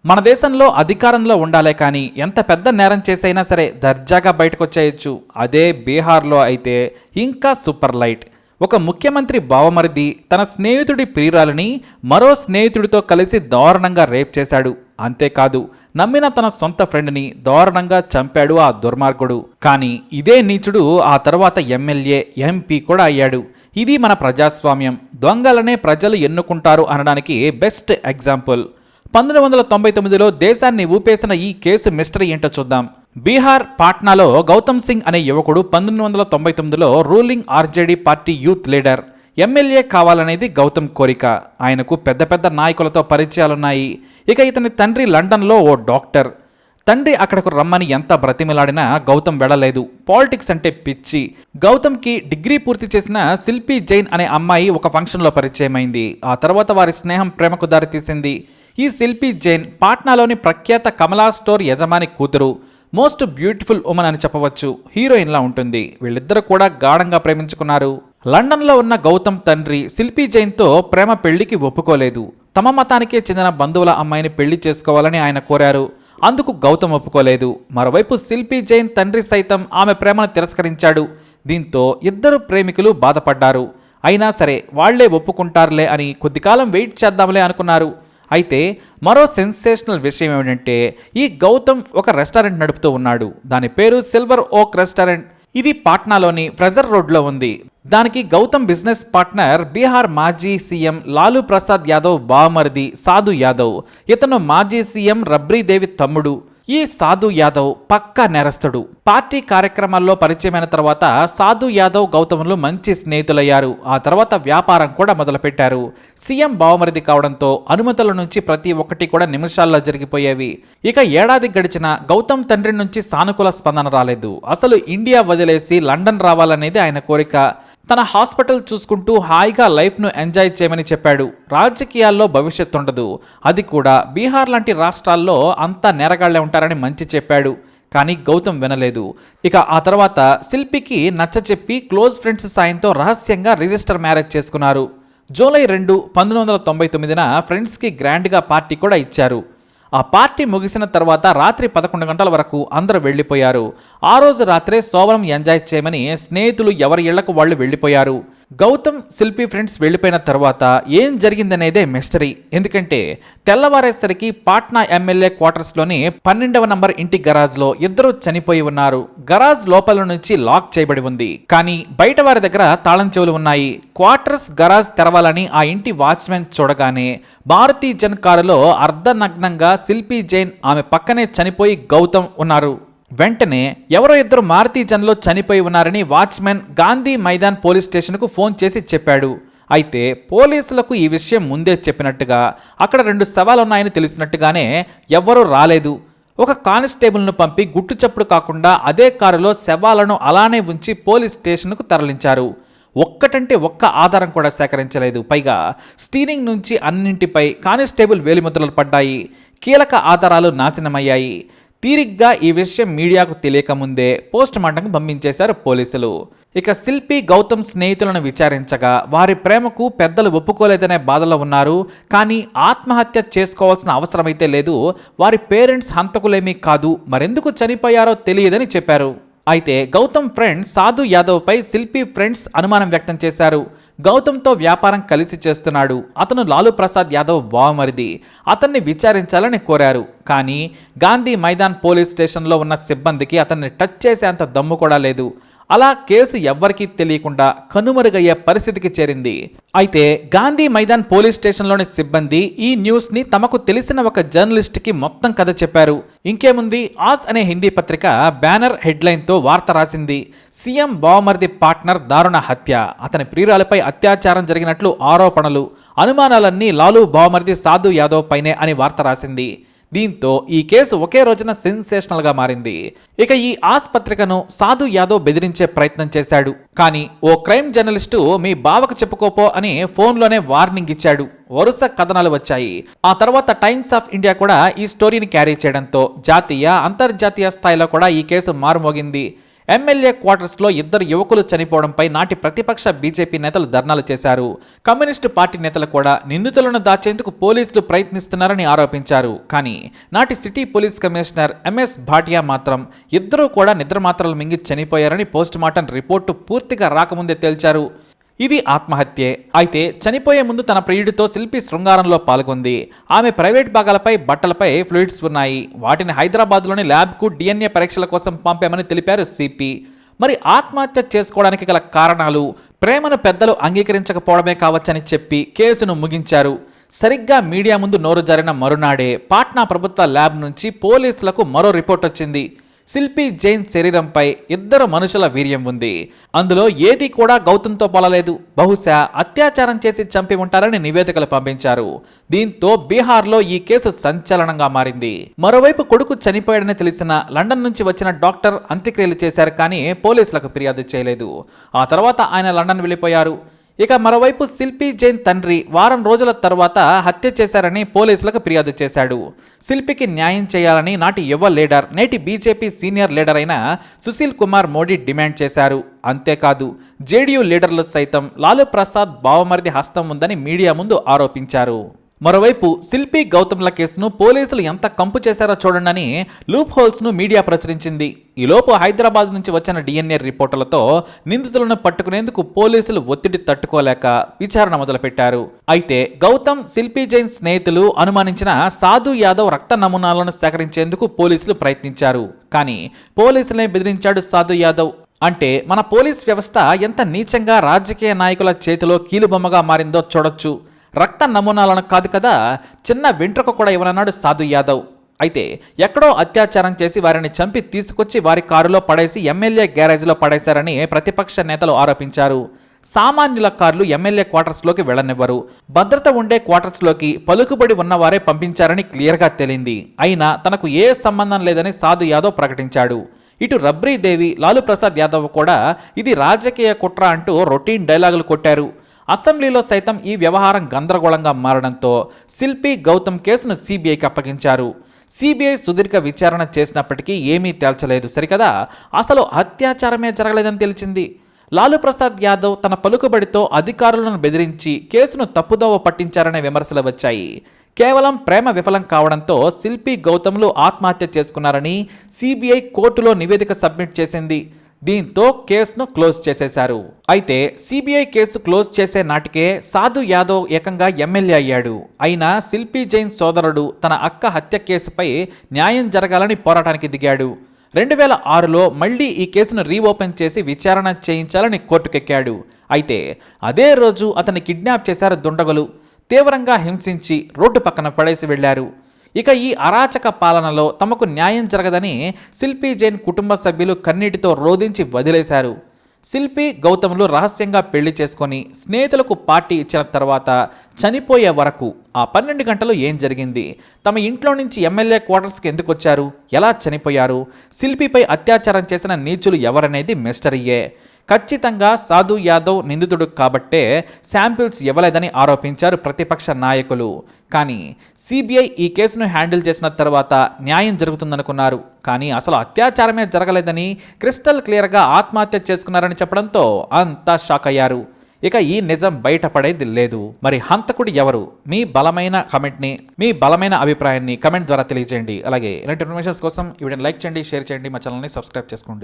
మన దేశంలో అధికారంలో ఉండాలే కానీ ఎంత పెద్ద నేరం చేసైనా సరే దర్జాగా బయటకొచ్చేయచ్చు. అదే బీహార్లో అయితే ఇంకా సూపర్ లైట్. ఒక ముఖ్యమంత్రి బావమరిది తన స్నేహితుడి ప్రియురాలిని మరో స్నేహితుడితో కలిసి దారుణంగా రేప్ చేశాడు. అంతేకాదు, నమ్మిన తన సొంత ఫ్రెండ్ని దారుణంగా చంపాడు ఆ దుర్మార్గుడు. కానీ ఇదే నీచుడు ఆ తర్వాత ఎమ్మెల్యే, ఎంపీ కూడా అయ్యాడు. ఇది మన ప్రజాస్వామ్యం. దొంగలనే ప్రజలు ఎన్నుకుంటారు అనడానికి బెస్ట్ ఎగ్జాంపుల్. 1999లో దేశాన్ని ఊపేసిన ఈ కేసు మిస్టరీ ఏంటో చూద్దాం. బీహార్ పాట్నాలో గౌతమ్ సింగ్ అనే యువకుడు 1999లో ruling RJD party youth leader, MLA కావాలనేది గౌతమ్ కోరిక. ఆయనకు పెద్ద పెద్ద నాయకులతో పరిచయాలున్నాయి. ఇక ఇతని తండ్రి లండన్లో ఓ డాక్టర్. తండ్రి అక్కడకు రమ్మని ఎంత బ్రతిమిలాడినా గౌతమ్ వెళ్ళలేదు. పాలిటిక్స్ అంటే పిచ్చి. గౌతమ్కి డిగ్రీ పూర్తి చేసిన శిల్పి జైన్ అనే అమ్మాయి ఒక ఫంక్షన్లో పరిచయమైంది. ఆ తర్వాత వారి స్నేహం ప్రేమకు దారితీసింది. ఈ శిల్పి జైన్ పాట్నాలోని ప్రఖ్యాత కమలా స్టోర్ యజమాని కూతురు. మోస్ట్ బ్యూటిఫుల్ ఉమెన్ అని చెప్పవచ్చు. హీరోయిన్లా ఉంటుంది. వీళ్ళిద్దరూ కూడా గాఢంగా ప్రేమించుకున్నారు. లండన్లో ఉన్న గౌతమ్ తండ్రి శిల్పి జైన్తో ప్రేమ పెళ్లికి ఒప్పుకోలేదు. తమ మతానికే చెందిన బంధువుల అమ్మాయిని పెళ్లి చేసుకోవాలని ఆయన కోరారు. అందుకు గౌతమ్ ఒప్పుకోలేదు. మరోవైపు శిల్పి జైన్ తండ్రి సైతం ఆమె ప్రేమను తిరస్కరించాడు. దీంతో ఇద్దరు ప్రేమికులు బాధపడ్డారు. అయినా సరే వాళ్లే ఒప్పుకుంటారులే అని కొద్దికాలం వెయిట్ చేద్దాంలే అనుకున్నారు. అయితే మరో సెన్సేషనల్ విషయం ఏమిటంటే, ఈ గౌతమ్ ఒక రెస్టారెంట్ నడుపుతూ ఉన్నాడు. దాని పేరు సిల్వర్ ఓక్ రెస్టారెంట్. ఇది పాట్నాలోని ఫ్రెజర్ రోడ్లో ఉంది. దానికి గౌతమ్ బిజినెస్ పార్ట్నర్ బీహార్ మాజీ సీఎం లాలూ ప్రసాద్ యాదవ్ బావమరిది సాధు యాదవ్. ఇతను మాజీ సీఎం రబ్రీదేవి తమ్ముడు. ఈ సాధు యాదవ్ పక్కా నేరస్తుడు. పార్టీ కార్యక్రమాల్లో పరిచయమైన తర్వాత సాధు యాదవ్ గౌతమ్లు మంచి స్నేహితులయ్యారు. ఆ తర్వాత వ్యాపారం కూడా మొదలుపెట్టారు. సీఎం బావమరిది కావడంతో అనుమతుల నుంచి ప్రతి ఒక్కటి కూడా నిమిషాల్లో జరిగిపోయేవి. ఇక ఏడాది గడిచిన గౌతమ్ తండ్రి నుంచి సానుకూల స్పందన రాలేదు. అసలు ఇండియా వదిలేసి లండన్ రావాలనేది ఆయన కోరిక. తన హాస్పిటల్ చూసుకుంటూ హాయిగా లైఫ్ను ఎంజాయ్ చేయమని చెప్పాడు. రాజకీయాల్లో భవిష్యత్తు ఉండదు, అది కూడా బీహార్ లాంటి రాష్ట్రాల్లో అంతా నేరగాళ్లే ఉంటారని మంచి చెప్పాడు. కానీ గౌతమ్ వినలేదు. ఇక ఆ తర్వాత శిల్పికి నచ్చచెప్పి క్లోజ్ ఫ్రెండ్స్ సాయంతో రహస్యంగా రిజిస్టర్ మ్యారేజ్ చేసుకున్నారు. జూలై 2, 1999న ఫ్రెండ్స్కి గ్రాండ్గా పార్టీ కూడా ఇచ్చారు. ఆ పార్టీ ముగిసిన తర్వాత రాత్రి 11 గంటల వరకు అందరూ వెళ్లిపోయారు. ఆ రోజు రాత్రే సోవరం ఎంజాయ్ చేయమని స్నేహితులు ఎవరి ఇళ్లకు వాళ్ళు వెళ్లిపోయారు. గౌతమ్ శిల్పి ఫ్రెండ్స్ వెళ్లిపోయిన తర్వాత ఏం జరిగిందనేదే మిస్టరీ. ఎందుకంటే తెల్లవారేసరికి పాట్నా ఎమ్మెల్యే క్వార్టర్స్లోని 12వ నంబర్ ఇంటి గరాజ్లో ఇద్దరు చనిపోయి ఉన్నారు. గరాజ్ లోపల నుంచి లాక్ చేయబడి ఉంది. కానీ బయట వారి దగ్గర తాళం చెవులు ఉన్నాయి. క్వార్టర్స్ గరాజ్ తెరవాలని ఆ ఇంటి వాచ్మెన్ చూడగానే మారుతి జన్ కారులో అర్ధనగ్నంగా శిల్పి జైన్, ఆమె పక్కనే చనిపోయి గౌతమ్ ఉన్నారు. వెంటనే ఎవరో ఇద్దరు మారుతి జన్లో చనిపోయి ఉన్నారని వాచ్మెన్ గాంధీ మైదాన్ పోలీస్ స్టేషన్కు ఫోన్ చేసి చెప్పాడు. అయితే పోలీసులకు ఈ విషయం ముందే చెప్పినట్టుగా, అక్కడ 2 శవాలున్నాయని తెలిసినట్టుగానే ఎవ్వరూ రాలేదు. ఒక కానిస్టేబుల్ను పంపి గుట్టు చప్పుడు కాకుండా అదే కారులో శవాలను అలానే ఉంచి పోలీస్ స్టేషన్కు తరలించారు. ఒక్కటంటే ఒక్క ఆధారం కూడా సేకరించలేదు. పైగా స్టీరింగ్ నుంచి అన్నింటిపై కానిస్టేబుల్ వేలిముద్రలు పడ్డాయి. కీలక ఆధారాలు నాశనమయ్యాయి. తీరిగ్గా ఈ విషయం మీడియాకు తెలియకముందే పోస్ట్ మార్టంకు పంపించేశారు పోలీసులు. ఇక శిల్పి గౌతమ్ స్నేహితులను విచారించగా వారి ప్రేమకు పెద్దలు ఒప్పుకోలేదనే బాధలో ఉన్నారు. కానీ ఆత్మహత్య చేసుకోవాల్సిన అవసరమైతే లేదు. వారి పేరెంట్స్ హంతకులేమీ కాదు, మరెందుకు చనిపోయారో తెలియదని చెప్పారు. అయితే గౌతమ్ ఫ్రెండ్ సాధు యాదవ్ పై శిల్పి ఫ్రెండ్స్ అనుమానం వ్యక్తం చేశారు. గౌతమ్తో వ్యాపారం కలిసి చేస్తున్నాడు. అతను లాలూ ప్రసాద్ యాదవ్ బావమరిది. అతన్ని విచారించాలని కోరారు. కానీ గాంధీ మైదాన్ పోలీస్ స్టేషన్లో ఉన్న సిబ్బందికి అతన్ని టచ్ చేసేంత దమ్ము కూడా లేదు. అలా కేసు ఎవ్వరికీ తెలియకుండా కనుమరుగయ్యే పరిస్థితికి చేరింది. అయితే గాంధీ మైదాన్ పోలీస్ స్టేషన్లోని సిబ్బంది ఈ న్యూస్ని తమకు తెలిసిన ఒక జర్నలిస్ట్కి మొత్తం కథ చెప్పారు. ఇంకేముంది, ఆస్ అనే హిందీ పత్రిక బ్యానర్ హెడ్లైన్తో వార్త రాసింది. సీఎం బావమరిది పార్ట్నర్ దారుణ హత్య, అతని ప్రియురాలపై అత్యాచారం జరిగినట్లు ఆరోపణలు, అనుమానాలన్నీ లాలూ బావమరిది సాధు యాదవ్ పైనే అని వార్త రాసింది. దీంతో ఈ కేసు ఒకే రోజున సెన్సేషనల్గా మారింది. ఇక ఈ ఆస్పత్రికను సాధు యాదవ్ బెదిరించే ప్రయత్నం చేశాడు. కానీ ఓ క్రైమ్ జర్నలిస్టు మీ బావకు చెప్పుకోపో అని ఫోన్లోనే వార్నింగ్ ఇచ్చాడు. వరుస కథనాలు వచ్చాయి. ఆ తర్వాత టైమ్స్ ఆఫ్ ఇండియా కూడా ఈ స్టోరీని క్యారీ చేయడంతో జాతీయ, అంతర్జాతీయ స్థాయిలో కూడా ఈ కేసు మారుమోగింది. ఎమ్మెల్యే క్వార్టర్స్లో ఇద్దరు యువకులు చనిపోవడంపై నాటి ప్రతిపక్ష బీజేపీ నేతలు ధర్నాలు చేశారు. కమ్యూనిస్టు పార్టీ నేతలు కూడా నిందితులను దాచేందుకు పోలీసులు ప్రయత్నిస్తున్నారని ఆరోపించారు. కానీ నాటి city police commissioner MS Bhatia మాత్రం ఇద్దరూ కూడా నిద్రమాత్రలు మింగి చనిపోయారని పోస్టుమార్టం రిపోర్టు పూర్తిగా రాకముందే తేల్చారు. ఇది ఆత్మహత్యే. అయితే చనిపోయే ముందు తన ప్రియుడితో శిల్పి శృంగారంలో పాల్గొంది. ఆమె ప్రైవేట్ భాగాలపై బట్టలపై ఫ్లూయిడ్స్ ఉన్నాయి. వాటిని హైదరాబాద్లోని ల్యాబ్కు DNA పరీక్షల కోసం పంపామని తెలిపారు సిపి. మరి ఆత్మహత్య చేసుకోవడానికి గల కారణాలు ప్రేమను పెద్దలు అంగీకరించకపోవడమే కావచ్చని చెప్పి కేసును ముగించారు. సరిగ్గా మీడియా ముందు నోరు జారిన మరునాడే పాట్నా ప్రభుత్వ ల్యాబ్ నుంచి పోలీసులకు మరో రిపోర్ట్ వచ్చింది. శిల్పి జైన్ శరీరంపై ఇద్దరు మనుషుల వీర్యం ఉంది. అందులో ఏది కూడా గౌతంతో పోలలేదు. బహుశా అత్యాచారం చేసి చంపి ఉంటారని నివేదికలు పంపించారు. దీంతో బీహార్లో ఈ కేసు సంచలనంగా మారింది. మరోవైపు కొడుకు చనిపోయాడని తెలిసిన లండన్ నుంచి వచ్చిన డాక్టర్ అంత్యక్రియలు చేశారు, కానీ పోలీసులకు ఫిర్యాదు చేయలేదు. ఆ తర్వాత ఆయన లండన్ వెళ్ళిపోయారు. ఇక మరోవైపు శిల్పి జైన్ తండ్రి వారం రోజుల తర్వాత హత్య చేశారని పోలీసులకు ఫిర్యాదు చేశాడు. శిల్పికి న్యాయం చేయాలని నాటి యువ లీడర్, నేటి బీజేపీ సీనియర్ లీడర్ అయిన సుశీల్ కుమార్ మోడీ డిమాండ్ చేశారు. అంతేకాదు జేడీయూ లీడర్లు సైతం లాలూ ప్రసాద్ బావమరిది హస్తం ఉందని మీడియా ముందు ఆరోపించారు. మరోవైపు శిల్పి గౌతమ్ల కేసును పోలీసులు ఎంత కంపు చేశారో చూడండి లూప్ హోల్స్ను మీడియా ప్రచురించింది. ఈలోపు హైదరాబాద్ నుంచి వచ్చిన DNA రిపోర్టులతో నిందితులను పట్టుకునేందుకు పోలీసులు ఒత్తిడి తట్టుకోలేక విచారణ మొదలుపెట్టారు. అయితే గౌతమ్, శిల్పి జైన్ స్నేహితులు అనుమానించిన సాధు యాదవ్ రక్త నమూనాలను సేకరించేందుకు పోలీసులు ప్రయత్నించారు. కానీ పోలీసులనే బెదిరించాడు సాధు యాదవ్. అంటే మన పోలీస్ వ్యవస్థ ఎంత నీచంగా రాజకీయ నాయకుల చేతిలో కీలుబొమ్మగా మారిందో చూడొచ్చు. రక్త నమూనాలను కాదు కదా, చిన్న వెంట్రుక కూడా ఇవ్వనన్నాడు సాధు యాదవ్. అయితే ఎక్కడో అత్యాచారం చేసి వారిని చంపి తీసుకొచ్చి వారి కారులో పడేసి ఎమ్మెల్యే గ్యారేజ్లో పడేశారని ప్రతిపక్ష నేతలు ఆరోపించారు. సామాన్యుల కార్లు ఎమ్మెల్యే క్వార్టర్స్లోకి వెళ్లనివ్వరు. భద్రత ఉండే క్వార్టర్స్లోకి పలుకుబడి ఉన్నవారే పంపించారని క్లియర్గా తేలింది. అయినా తనకు ఏ సంబంధం లేదని సాధు యాదవ్ ప్రకటించాడు. ఇటు రబ్రీదేవి, లాలూ ప్రసాద్ యాదవ్ కూడా ఇది రాజకీయ కుట్ర అంటూ రొటీన్ డైలాగులు కొట్టారు. అసెంబ్లీలో సైతం ఈ వ్యవహారం గందరగోళంగా మారడంతో శిల్పి గౌతమ్ కేసును సిబిఐకి అప్పగించారు. సిబిఐ సుదీర్ఘ విచారణ చేసినప్పటికీ ఏమీ తేల్చలేదు సరికదా. అసలు అత్యాచారమే జరగలేదని తెలిసింది. లాలూ ప్రసాద్ యాదవ్ తన పలుకుబడితో అధికారులను బెదిరించి కేసును తప్పుదోవ పట్టించారనే విమర్శలు వచ్చాయి. కేవలం ప్రేమ విఫలం కావడంతో శిల్పి గౌతమ్లు ఆత్మహత్య చేసుకున్నారని సిబిఐ కోర్టులో నివేదిక సబ్మిట్ చేసింది. దీంతో కేసును క్లోజ్ చేసేశారు. అయితే సిబిఐ కేసు క్లోజ్ చేసే నాటికే సాధు యాదవ్ ఏకంగా ఎమ్మెల్యే అయ్యాడు. అయినా శిల్పి జైన్ సోదరుడు తన అక్క హత్య కేసుపై న్యాయం జరగాలని పోరాటానికి దిగాడు. 2006లో మళ్లీ ఈ కేసును రీఓపెన్ చేసి విచారణ చేయించాలని కోర్టుకెక్కాడు. అయితే అదే రోజు అతన్ని కిడ్నాప్ చేశారు దుండగులు. తీవ్రంగా హింసించి రోడ్డు పక్కన పడేసి వెళ్లారు. ఇక ఈ అరాచక పాలనలో తమకు న్యాయం జరగదని శిల్పి జైన్ కుటుంబ సభ్యులు కన్నీటితో రోధించి వదిలేశారు. శిల్పి గౌతమ్లు రహస్యంగా పెళ్లి చేసుకొని స్నేహితులకు పార్టీ ఇచ్చిన తర్వాత చనిపోయే వరకు ఆ 12 గంటలు ఏం జరిగింది, తమ ఇంట్లో నుంచి ఎమ్మెల్యే క్వార్టర్స్కి ఎందుకు వచ్చారు, ఎలా చనిపోయారు, శిల్పిపై అత్యాచారం చేసిన నీచులు ఎవరనేది మిస్టరీయే. ఖచ్చితంగా సాధు యాదవ్ నిందితుడు కాబట్టే శాంపిల్స్ ఇవ్వలేదని ఆరోపించారు ప్రతిపక్ష నాయకులు. కానీ సిబిఐ ఈ కేసును హ్యాండిల్ చేసిన తర్వాత న్యాయం జరుగుతుందనుకున్నారు. కానీ అసలు అత్యాచారమే జరగలేదని, క్రిస్టల్ క్లియర్గా ఆత్మహత్య చేసుకున్నారని చెప్పడంతో అంతా షాక్ అయ్యారు. ఇక ఈ నిజం బయటపడేది లేదు. మరి హంతకుడు ఎవరు? మీ బలమైన అభిప్రాయాన్ని కమెంట్ ద్వారా తెలియజేయండి. అలాగే ఇలాంటి ఇన్ఫర్మేషన్స్ కోసం ఈ వీడియోని లైక్ చేయండి, షేర్ చేయండి, మా ఛానల్ని సబ్స్క్రైబ్ చేసుకోండి.